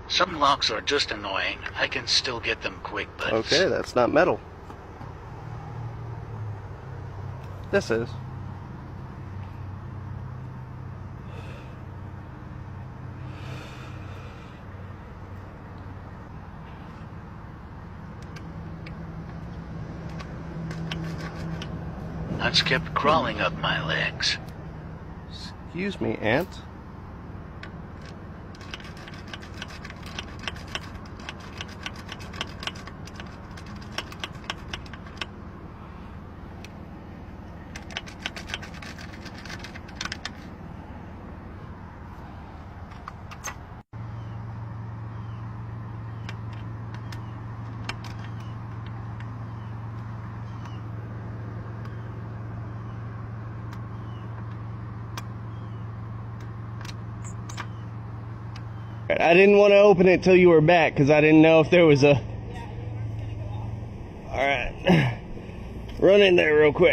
Some locks are just annoying. I can still get them quick, but... Okay, that's not metal. This is. Nuts kept crawling up my legs. Excuse me, Aunt. I didn't want to open it till you were back because I didn't know if there was a... Alright. Run in there real quick.